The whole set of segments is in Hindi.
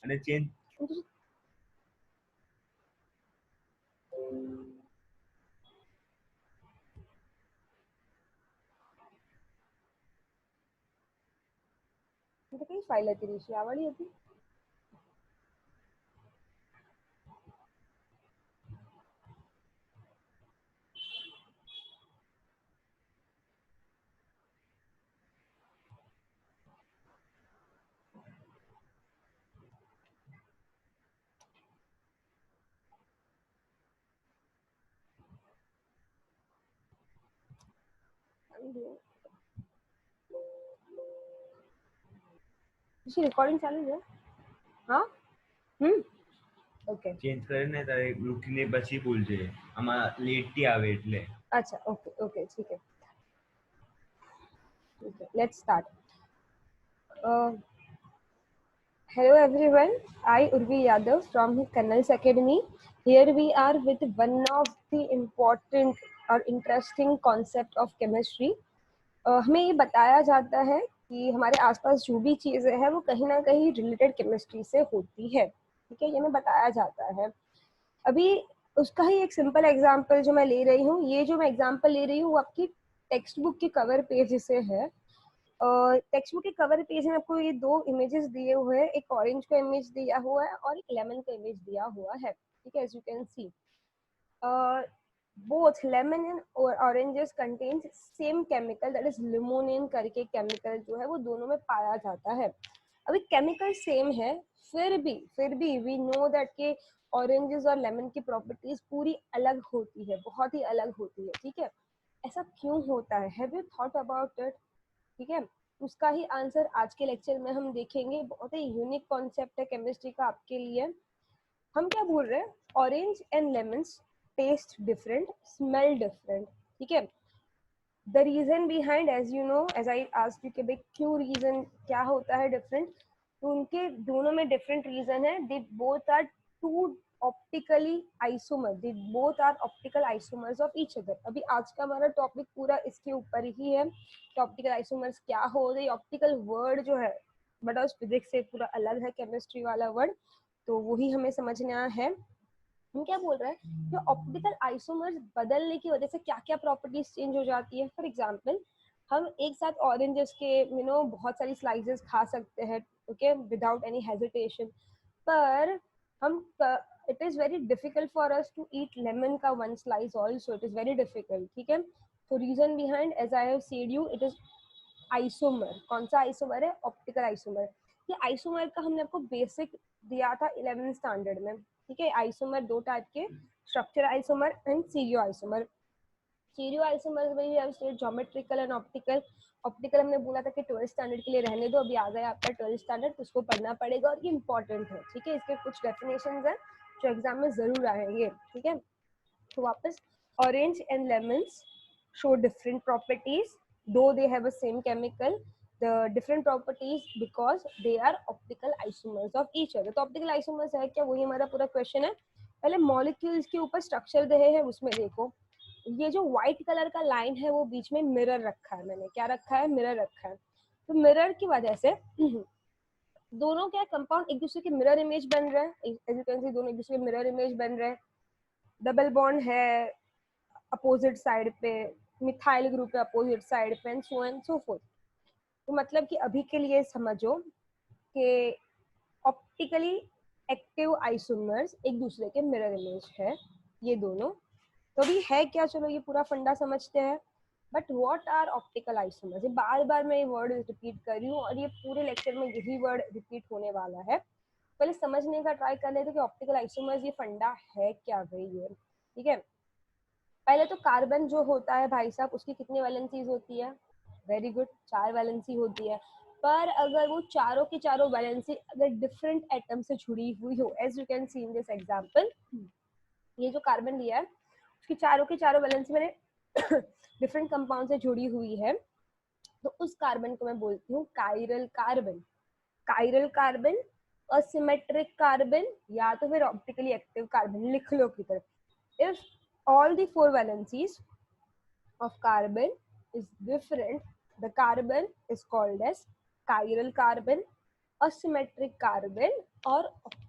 અને ચેન્જ કઈ ફાઇલ હતી ઋષિ? આ વાળી હતી? ऋषि रिकॉर्डिंग चालू है? हाँ ओके ચેન્જ કરીને તારે ઉઠીને પછી બોલજે, આમાં લેટથી આવે એટલે. अच्छा ओके ओके ठीक है, let's start. Hello everyone, I Urvi Yadav from Kannal's Academy. Here we are with one of the important और interesting concept of chemistry. हमें ये बताया जाता है कि हमारे आसपास जो भी चीज़ें हैं वो कहीं ना कहीं रिलेटेड केमिस्ट्री से होती है, ठीक है, ये हमें बताया जाता है. अभी उसका ही एक सिंपल एग्जांपल जो मैं ले रही हूँ, ये जो मैं एग्जांपल ले रही हूँ वो आपकी टेक्स्ट बुक के कवर पेज से है. टेक्स्ट बुक के कवर पेज में आपको ये दो इमेजेस दिए हुए हैं, एक ऑरेंज का इमेज दिया हुआ है और एक लेमन का इमेज दिया हुआ है, ठीक है. As you can see both lemon and oranges contains same chemical, that is limonin करके केमिकल जो है वो दोनों में पाया जाता है. अभी केमिकल सेम है, फिर भी वी नो दैट के ऑरेंजेस और लेमन की प्रॉपर्टीज पूरी अलग होती है, बहुत ही अलग होती है, ठीक है. ऐसा क्यों होता है? Have you thought about it? ठीक है, उसका ही आंसर आज के लेक्चर में हम देखेंगे. बहुत ही यूनिक कॉन्सेप्ट है केमिस्ट्री का आपके लिए. हम क्या बोल रहे हैं? Orange and lemons taste different, smell different, ठीक है. The reason behind, as you know, as I asked you कि भाई क्यों, रीजन क्या होता है डिफरेंट, तो उनके दोनों में डिफरेंट रीजन है. They both are two optically isomer, they both are optical isomers of each other. अभी आज का हमारा टॉपिक पूरा इसके ऊपर ही है कि ऑप्टिकल आइसोमर्स क्या हो रही. ऑप्टिकल वर्ड जो है बट फिजिक्स से पूरा अलग है, केमिस्ट्री वाला वर्ड, तो वही हमें समझना है. हम क्या बोल रहे हैं कि ऑप्टिकल आइसोमर्स बदलने की वजह से क्या क्या प्रॉपर्टीज चेंज हो जाती है. फॉर एग्जांपल, हम एक साथ ऑरेंजेस के बहुत सारी स्लाइसेस खा सकते हैं, ओके, विदाउट एनी हेजिटेशन. पर हम it is very difficult for us to eat lemon का one slice also, it is very difficult, ठीक है. तो reason behind, as I have said you, it is isomer. कौन सा आइसोमर है? Optical isomer. ये आइसोमर का हमने आपको बेसिक दिया था 11th स्टैंडर्ड में, ठीक है. आइसोमर दो टाइप के, structure isomer and stereo isomer. Stereo isomer में we have stated geometrical and optical. Optical हमने बोला था कि 12th स्टैंडर्ड के लिए रहने दो, अभी आ गया आपका 12th स्टैंडर्ड, तो उसको पढ़ना पड़ेगा और ये इंपॉर्टेंट है, ठीक है. इसके कुछ डेफिनेशंस हैं जो एग्जाम में जरूर आएंगे, ठीक है. तो वापस, orange and lemons show different properties though they have a same chemical. The different properties because they are optical isomers of each other. तो optical isomers है क्या? वही हमारा पूरा क्वेश्चन है. पहले मॉलिक्यूल्स के ऊपर स्ट्रक्चर दे हैं, उसमें देखो ये जो व्हाइट कलर का लाइन है वो बीच में मिरर रखा है. मैंने क्या रखा है? मिरर रखा है. तो मिरर की वजह से दोनों क्या कंपाउंड एक दूसरे के मिरर इमेज बन रहे हैं. एज यू कैन सी, दोनों एक दूसरे के मिरर इमेज बन रहे हैं. डबल बॉन्ड है अपोजिट साइड पे, मिथाइल ग्रुप है अपोजिट साइड पे, and so and so fourth. तो मतलब कि अभी के लिए समझो कि ऑप्टिकली एक्टिव आइसोमर्स एक दूसरे के मिरर इमेज है ये दोनों. तो अभी है क्या, चलो ये पूरा फंडा समझते हैं. But what are optical isomers? ये बार बार मैं ये वर्ड रिपीट कर रही हूँ और ये पूरे लेक्चर में यही वर्ड रिपीट होने वाला है. पहले समझने का ट्राई कर लेते कि ऑप्टिकल आइसोमर्स ये फंडा है क्या भाई ये, ठीक है. पहले तो कार्बन जो होता है भाई साहब, उसकी कितनी वैलेंसीज होती है? वेरी गुड, 4 वैलेंसी होती है. पर अगर वो चारों की चारों वैलेंसी अगर डिफरेंट एटम से जुड़ी हुई हो, as you can see in this example, ये जो कार्बन लिया है उसकी चारों की चारों वैलेंसी मैंने डिफरेंट कंपाउंड से जुड़ी हुई है, तो उस कार्बन को मैं बोलती हूँ chiral carbon. Chiral carbon, asymmetric carbon, या तो फिर ऑप्टिकली एक्टिव कार्बन. लिख लो की तरफ. If all the 4 valencies of carbon is different, the carbon is called as chiral carbon, asymmetric carbon or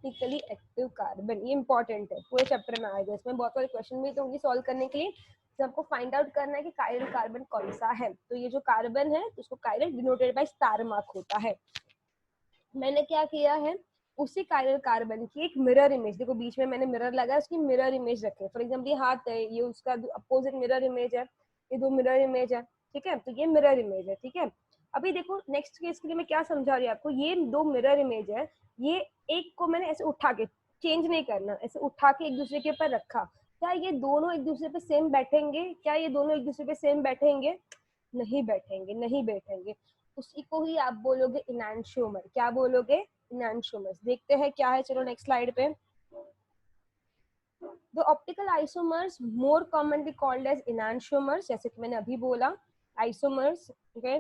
optically active carbon, ये इंपॉर्टेंट है, पूरे चैप्टर में आएगा, इसमें बहुत सारे क्वेश्चन भी तो होंगे सॉल्व करने के लिए। तो आपको फाइंड आउट करना है कि कायरल कार्बन कौन सा है। तो ये जो कार्बन है उसको chiral denoted by star mark होता है। मैंने क्या किया है, उसी कायरल कार्बन की एक मिरर इमेज, देखो बीच में मैंने मिरर लगाया, उसकी मिरर इमेज रखे। फॉर एग्जाम्पल ये हाथ है, ये उसका अपोजिट मिरर इमेज है, ये दो मिरर इमेज है, ठीक है, तो ये मिरर इमेज है, ठीक है। अभी देखो नेक्स्ट केस के लिए मैं क्या समझा रही हूँ आपको, ये दो मिरर इमेज है, ये एक को मैंने ऐसे उठा के, चेंज नहीं करना, ऐसे उठा के एक दूसरे के ऊपर रखा, क्या ये दोनों एक दूसरे पे सेम बैठेंगे? क्या ये दोनों एक दूसरे पे सेम बैठेंगे? नहीं बैठेंगे, नहीं बैठेंगे। उसी को ही आप बोलोगे इनैंशियोमर। क्या बोलोगे? इनैंशियोमर्स। देखते हैं क्या है, चलो नेक्स्ट स्लाइड पे। The optical isomers more commonly called as enantiomers, जैसे कि मैंने अभी बोला isomers, okay?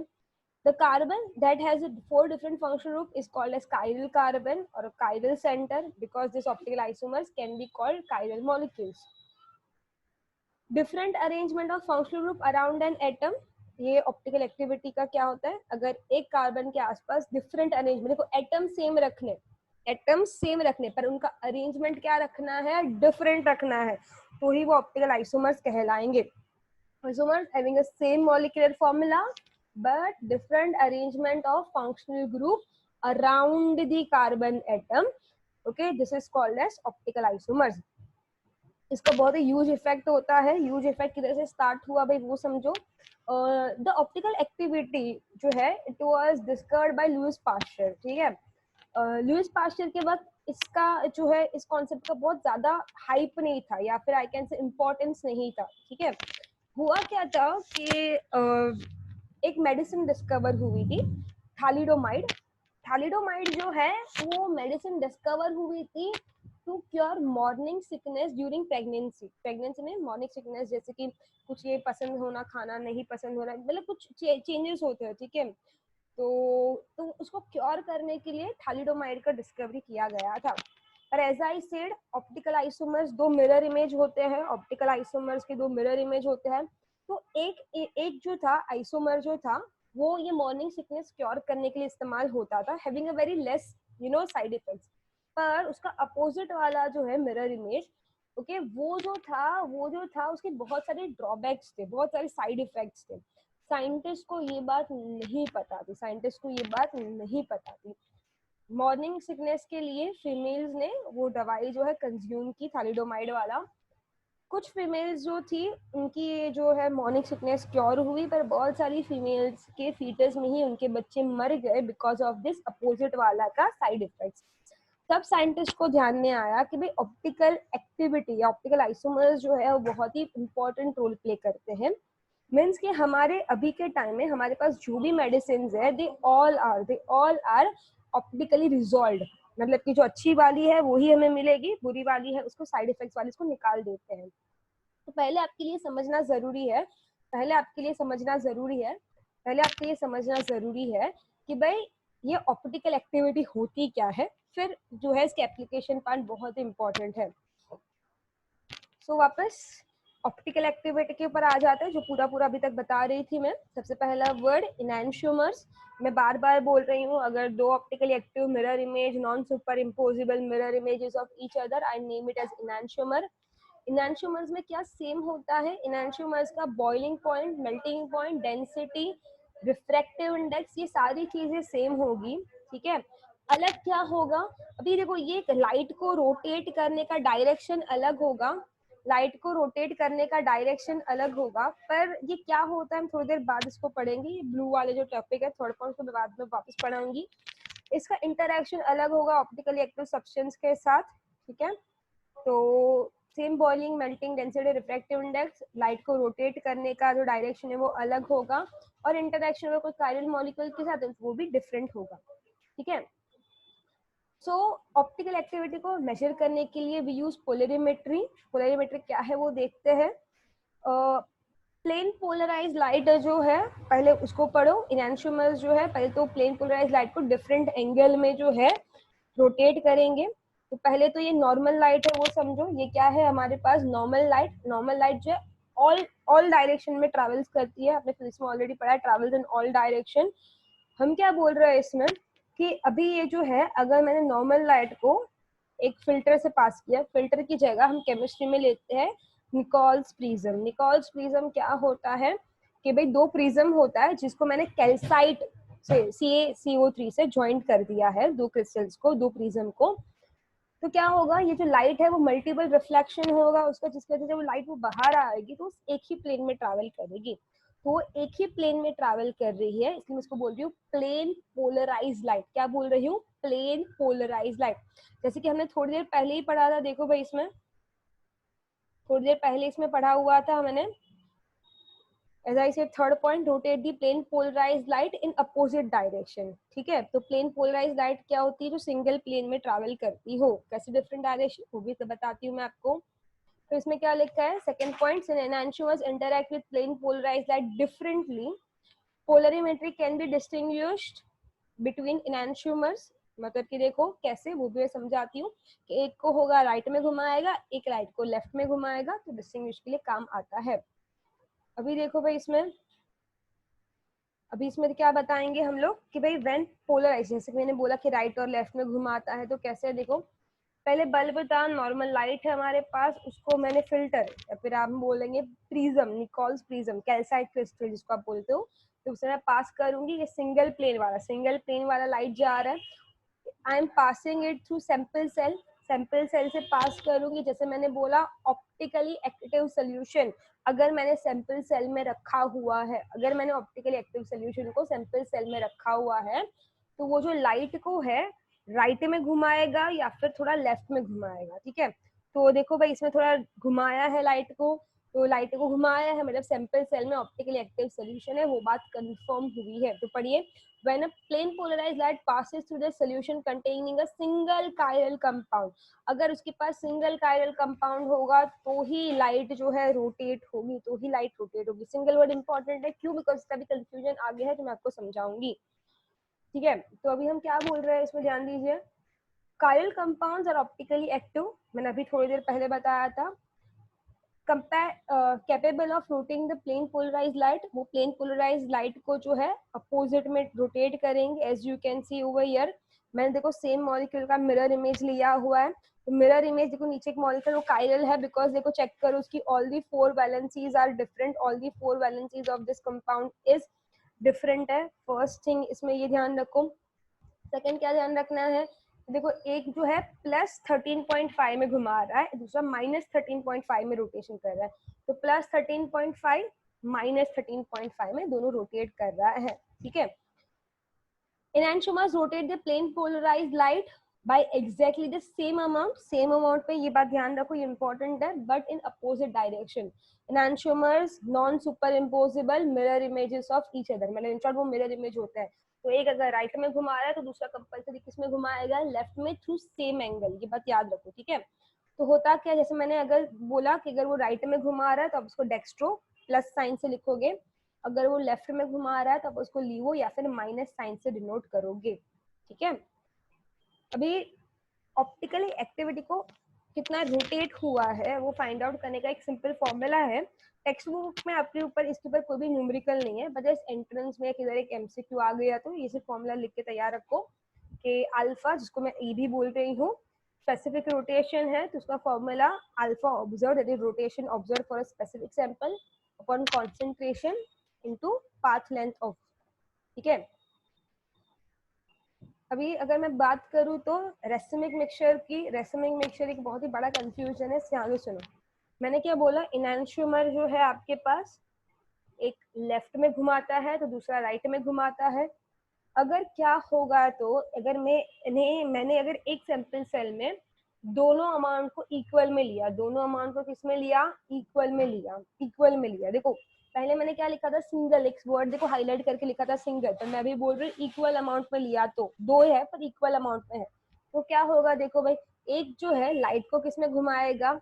The carbon that has 4 different functional group is called as chiral carbon or a chiral center, because this optical isomers can be called chiral molecules. Different arrangement of functional group around an atom, ये ऑप्टिकल एक्टिविटी का क्या होता है, अगर एक कार्बन के आसपास डिफरेंट अरेंजमेंट, देखो एटम सेम रखने, एटम सेम रखने पर उनका अरेंजमेंट क्या रखना है, डिफरेंट रखना है, तो ही वो ऑप्टिकल आइसोमर्स कहलाएंगे। Isomers having a same molecular formula but different arrangement of functional group around the carbon atom, okay, this is called as optical isomers. इसका बहुत ही ह्यूज इफेक्ट होता है। ह्यूज इफेक्ट किधर से स्टार्ट हुआ भाई वो समझो। द ऑप्टिकल एक्टिविटी जो है it was discovered by Lewis pasture, ठीक है। लुईस पास्चर के वक्त इसका जो है इस कॉन्सेप्ट का बहुत ज्यादा हाइप नहीं था, या फिर आई कैन से इम्पोर्टेंस नहीं था, ठीक है। हुआ क्या था कि एक मेडिसिन डिस्कवर हुई थी, थैलिडोमाइड। थैलिडोमाइड जो है वो मेडिसिन डिस्कवर हुई थी to cure morning sickness during pregnancy. Pregnancy में मॉर्निंग सिकनेस, जैसे कि कुछ ये पसंद होना, खाना नहीं पसंद होना, मतलब कुछ चेंजेस होते हैं, ठीक है। तो उसको क्योर करने के लिए थैलिडोमाइड का डिस्कवरी किया गया था। पर as I said, optical isomers दो मिरर इमेज होते हैं, ऑप्टिकल आइसोमर्स के दो मिरर इमेज होते हैं। तो एक जो था आइसोमर जो था वो ये मॉर्निंग सिकनेस क्योर करने के लिए इस्तेमाल होता था, having a very less side effects. पर उसका अपोजिट वाला जो है मिरर इमेज, ओके, वो जो था उसके बहुत सारे ड्रॉबैक्स थे, बहुत सारे साइड इफेक्ट्स थे। साइंटिस्ट को ये बात नहीं पता थी, साइंटिस्ट को ये बात नहीं पता थी। मॉर्निंग सिकनेस के लिए फीमेल्स ने वो दवाई जो है कंज्यूम की, थैलिडोमाइड वाला। कुछ फीमेल्स जो थी उनकी जो है मॉर्निंग सिकनेस क्योर हुई, पर बहुत सारी फीमेल्स के फीटस में ही उनके बच्चे मर गए बिकॉज ऑफ दिस अपोजिट वाला का साइड इफेक्ट्स। तब साइंटिस्ट को ध्यान में आया कि भाई ऑप्टिकल एक्टिविटी या ऑप्टिकल आइसोमर्स जो है वो बहुत ही इंपॉर्टेंट रोल प्ले करते हैं। मीन्स कि हमारे अभी के टाइम में हमारे पास जो भी मेडिसिन है they all are optically resolve, मतलब कि जो अच्छी वाली है वो ही हमें मिलेगी, बुरी वाली है उसको साइड इफेक्ट्स वाली इसको निकाल देते हैं। तो पहले आपके लिए समझना जरूरी है, पहले आपके लिए समझना जरूरी है कि भाई ये ऑप्टिकल एक्टिविटी होती क्या है, फिर जो है इसके एप्लीकेशन पार्ट बहुत इंपॉर्टेंट है। सो वापस ऑप्टिकल एक्टिविटी के ऊपर आ जाते हैं, जो पूरा अभी तक बता रही थी मैं। सबसे पहला वर्ड इनैंशियोमर्स, मैं बार बार बोल रही हूँ, अगर दो optically active mirror image, non super imposable mirror images of each other, I name it as enantiomer. Enantiomers में क्या सेम होता है, इनैंशियोमर्स का boiling point, melting point, density, refractive index, ये सारी चीजें सेम होगी, ठीक है। अलग क्या होगा, अभी देखो ये लाइट को रोटेट करने का डायरेक्शन अलग होगा, लाइट को रोटेट करने का डायरेक्शन अलग होगा, पर ये क्या होता है हम थोड़ी देर बाद इसको पढ़ेंगे। ब्लू वाले जो टॉपिक है थर्ड पॉइंट को मैं बाद में वापस पढ़ाऊंगी। इसका इंटरेक्शन अलग होगा ऑप्टिकली एक्टिव सब्सटेंस के साथ, ठीक है। तो same boiling, melting, density, refractive index, light को रोटेट करने का जो डायरेक्शन है वो अलग होगा, और इंटरेक्शन में कुछ कायरल मॉलिक्यूल के साथ वो भी डिफरेंट होगा, ठीक है। सो ऑप्टिकल एक्टिविटी को मेजर करने के लिए वी यूज पोलरिमेट्री। पोलरिमेट्री क्या है वो देखते हैं। प्लेन पोलराइज लाइट जो है पहले उसको पढ़ो। इनैंशियोमर्स जो है पहले तो प्लेन पोलराइज लाइट को डिफरेंट एंगल में जो है रोटेट करेंगे। तो पहले तो ये नॉर्मल लाइट है वो समझो, ये क्या है हमारे पास नॉर्मल लाइट। नॉर्मल लाइट जो है ऑल डायरेक्शन में ट्रेवल्स करती है, आपने फिजिक्स में ऑलरेडी पढ़ा है, ट्रेवल्स इन ऑल डायरेक्शन। हम क्या बोल रहे हैं इसमें कि अभी ये जो है अगर मैंने नॉर्मल लाइट को एक फिल्टर से पास किया, फिल्टर की जगह हम केमिस्ट्री में लेते हैं निकोल्स प्रिज्म। निकोल्स प्रिज्म क्या होता है कि भाई दो प्रिज्म होता है जिसको मैंने कैल्साइट से CaCO3 से ज्वाइंट कर दिया है, दो क्रिस्टल्स को, दो प्रिज्म को। तो क्या होगा, ये जो लाइट है वो मल्टीपल रिफ्लेक्शन होगा उसका, जिसकी वजह से वो लाइट वो बाहर आएगी तो एक ही प्लेन में ट्रैवल करेगी। तो वो एक ही प्लेन में ट्रैवल कर रही है, इसलिए मैं इसको बोल रही हूँ प्लेन पोलराइज लाइट। क्या बोल रही हूँ? Plane polarise light. जैसे कि हमने थोड़ी देर पहले ही पढ़ा था, देखो भाई इसमें थोड़ी देर पहले इसमें पढ़ा हुआ था मैंने, as I said, third point, rotate the plane polarized light in opposite direction। ठीक है, तो प्लेन पोलराइज लाइट क्या होती है? जो सिंगल प्लेन में ट्रैवल करती हो। कैसे डिफरेंट डायरेक्शन, वो भी तो बताती हूँ मैं आपको। तो इसमें क्या लिखा है? Second point, enantiomers interact with plane polarized light differently, polarimetry can be distinguished between enantiomers। मतलब कि देखो कैसे, वो भी मैं समझाती हूँ कि एक को होगा राइट में घुमाएगा, एक राइट को लेफ्ट में घुमाएगा, तो डिस्टिंग्विश के लिए काम आता है। अभी देखो भाई इसमें, अभी इसमें क्या बताएंगे हम लोग कि भाई व्हेन पोलराइज, जैसे मैंने बोला कि राइट और लेफ्ट में घुमाता है, तो कैसे? देखो पहले बल्ब था, नॉर्मल लाइट है हमारे पास, उसको मैंने फिल्टर या फिर आप बोलेंगे prism, Nichols prism, calcite crystal जिसको आप बोलते हो, तो उसे मैं पास करूंगी। ये सिंगल प्लेन वाला लाइट जा रहा है, I am passing it through sample cell, sample cell से पास करूंगी। जैसे मैंने बोला ऑप्टिकली एक्टिव सोल्यूशन, अगर मैंने सैंपल सेल में रखा हुआ है, अगर मैंने ऑप्टिकली एक्टिव सोल्यूशन को सैंपल सेल में रखा हुआ है, तो वो जो लाइट को है राइट में घुमाएगा या फिर थोड़ा लेफ्ट में घुमाएगा। ठीक है, तो देखो भाई इसमें थोड़ा घुमाया है लाइट को, तो लाइट को घुमाया है मतलब सैंपल सेल में ऑप्टिकली एक्टिव सोल्यूशन है, वो बात कंफर्म हुई है। तो पढ़िए, when a plane polarized light passes through the solution containing a single chiral compound, अगर उसके पास सिंगल कायरल कंपाउंड होगा तो ही लाइट जो है रोटेट होगी, तो ही लाइट रोटेट होगी। सिंगल वर्ड इंपॉर्टेंट है, क्यों? बिकॉज इसका भी कंफ्यूजन आगे है, तो मैं आपको समझाऊंगी। ठीक है, तो अभी हम क्या बोल रहे हैं इसमें ध्यान दीजिए। Chiral compounds are optically active, मैंने अभी थोड़ी देर पहले बताया था। Capable of rotating the plane polarise light, वो प्लेन पोलराइज लाइट को जो है अपोजिट में रोटेट करेंगे। As you can see over here, मैंने देखो सेम मॉलिक्यूल का मिरर इमेज लिया हुआ है, तो मिरर इमेज देखो नीचे एक मॉलिक्यूल वो कायरल है, बिकॉज देखो चेक करो उसकी all the 4 valencies are different, all the 4 valencies of this compound is different है। फर्स्ट थिंग इसमें ये ध्यान रखो। सेकंड क्या ध्यान रखना है, देखो एक जो है प्लस 13.5 में घुमा रहा है, दूसरा माइनस 13.5 में रोटेशन कर रहा है, तो प्लस 13.5 माइनस 13.5 में दोनों रोटेट कर रहा है। ठीक है, enantiomers rotate the plane polarized light by exactly the same amount, same amount पे, ये बात ध्यान रखो, ये इंपॉर्टेंट है, but in opposite direction. enantiomers non super imposable mirror images of each other, मतलब इन शॉर्ट वो मिरर इमेज होता है। तो एक अगर राइट में घुमा रहा है तो दूसरा कंपल्सरी किस में घुमाएगा? लेफ्ट में, थ्रू सेम एंगल, ये बात याद रखो। ठीक है, तो होता क्या, जैसे मैंने अगर बोला कि अगर वो राइट में घुमा रहा है तो आप उसको डेक्स्ट्रो प्लस साइन से लिखोगे, अगर वो लेफ्ट में घुमा रहा है तो आप उसको लीवो या फिर माइनस साइन से डिनोट करोगे। ठीक है, अभी ऑप्टिकल एक्टिविटी को कितना रोटेट हुआ है वो फाइंड आउट करने का एक सिंपल फॉर्मूला है। टेक्स्ट बुक में आपके ऊपर इसके ऊपर कोई भी न्यूमेरिकल नहीं है, बट इस एंट्रेंस में किधर एक एमसीक्यू आ गया तो ये सिर्फ फॉर्मूला लिख के तैयार रखो कि अल्फा, जिसको मैं ई भी बोल रही हूँ, स्पेसिफिक रोटेशन है, तो उसका formula alpha observe, that is rotation observe for a specific sample upon concentration into path length of. ठीक है, अभी अगर मैं बात करूँ तो रेसिमिक मिक्सचर की, रेसिमिक मिक्सचर एक बहुत ही बड़ा कंफ्यूजन है, ध्यान से सुनो। मैंने क्या बोला, इनैंशियोमर जो है आपके पास एक लेफ्ट में घुमाता है तो दूसरा राइट में घुमाता है। अगर क्या होगा, तो अगर मैंने अगर एक सैंपल सेल में दोनों अमाउंट को इक्वल में लिया, दोनों अमाउंट को किस में लिया? इक्वल में लिया, इक्वल में लिया। देखो पहले मैंने क्या लिखा था? सिंगल, एक वर्ड देखो हाईलाइट करके लिखा था सिंगल, तो मैं भी बोल रही हूँ इक्वल अमाउंट में लिया, तो दो है पर इक्वल अमाउंट में है, तो क्या होगा? देखो भाई, एक जो है लाइट को किस में घुमाएगा?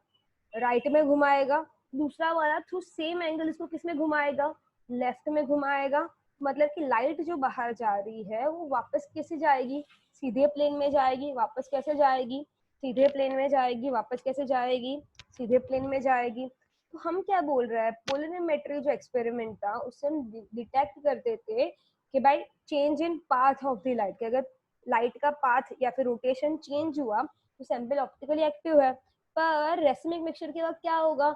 राइट में घुमाएगा, दूसरा वाला थ्रू सेम एंगल इसको किस में घुमाएगा? लेफ्ट में घुमाएगा। मतलब कि लाइट जो बाहर जा रही है वो वापस कैसे जाएगी? सीधे प्लेन में जाएगी। वापस कैसे जाएगी? सीधे प्लेन में जाएगी। वापस कैसे जाएगी? सीधे प्लेन में जाएगी। तो हम क्या बोल रहे हैं, पोलरिमेट्री जो एक्सपेरिमेंट था उससे हम डिटेक्ट करते थे कि भाई change in path of the light, कि अगर लाइट का पाथ या फिर रोटेशन चेंज हुआ तो सैंपल ऑप्टिकली एक्टिव है। पर रेसिमिक मिक्सचर के बाद क्या होगा,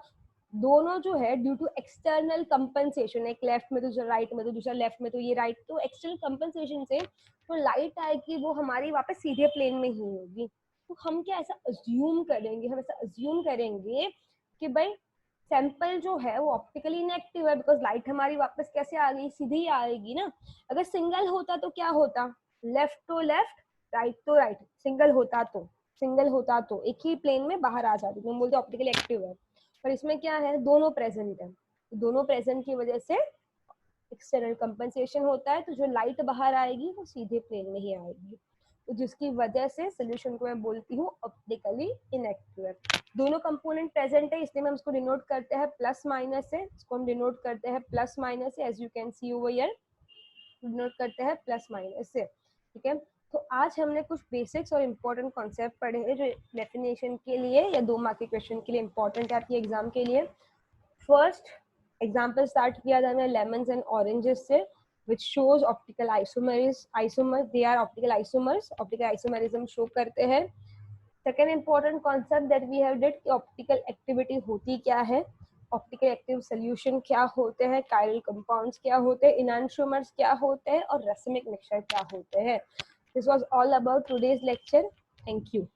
दोनों जो है ड्यू टू एक्सटर्नल कंपनसेशन, एक लेफ्ट में तो राइट में तो दूसरा लेफ्ट में तो ये राइट, तो एक्सटर्नल कंपनसेशन से तो लाइट आएगी वो हमारी वापस सीधे प्लेन में ही होगी। तो हम क्या ऐसा अज्यूम करेंगे, हम ऐसा अज्यूम करेंगे कि भाई सैंपल जो है वो ऑप्टिकली इनएक्टिव है, बिकॉज लाइट हमारी वापस कैसे आ गई, सीधी ही आएगी ना। अगर सिंगल होता तो क्या होता, लेफ्ट तो लेफ्ट राइट तो राइट, सिंगल होता तो एक ही प्लेन में बाहर आ जाती, तो हम बोलते ऑप्टिकली एक्टिव है। पर इसमें क्या है, दोनों प्रेजेंट है, दोनों प्रेजेंट की वजह से एक्सटर्नल कंपनसेशन होता है, तो जो लाइट बाहर आएगी वो सीधे प्लेन में ही आएगी, तो जिसकी वजह से सोल्यूशन को मैं बोलती हूँ ऑप्टिकली इनएक्टिव। दोनों कंपोनेंट प्रेजेंट है, इसलिए हम इसको डिनोट करते हैं प्लस माइनस से, इसको हम डिनोट करते हैं प्लस माइनस से, as you can see over here denote करते हैं प्लस माइनस से, ठीक है। तो आज हमने कुछ बेसिक्स और इम्पोर्टेंट कॉन्सेप्ट पढ़े हैं जो डेफिनेशन के लिए या 2 मार्क के क्वेश्चन के लिए इम्पोर्टेंट है आपके एग्जाम के लिए। फर्स्ट एग्जाम्पल स्टार्ट किया था हमने लेमन्स एंड ऑरेंजेस से, which shows optical isomers, they are optical isomers, optical isomerism show करते हैं। Second important concept that we have did कि ऑप्टिकल एक्टिविटी होती क्या है, ऑप्टिकल एक्टिव सोल्यूशन क्या होते हैं, कायरल कंपाउंड्स क्या होते हैं, इनांशियोमर्स क्या होते हैं और रेसिमिक मिक्सचर क्या होते हैं। This was all about today's lecture. Thank you.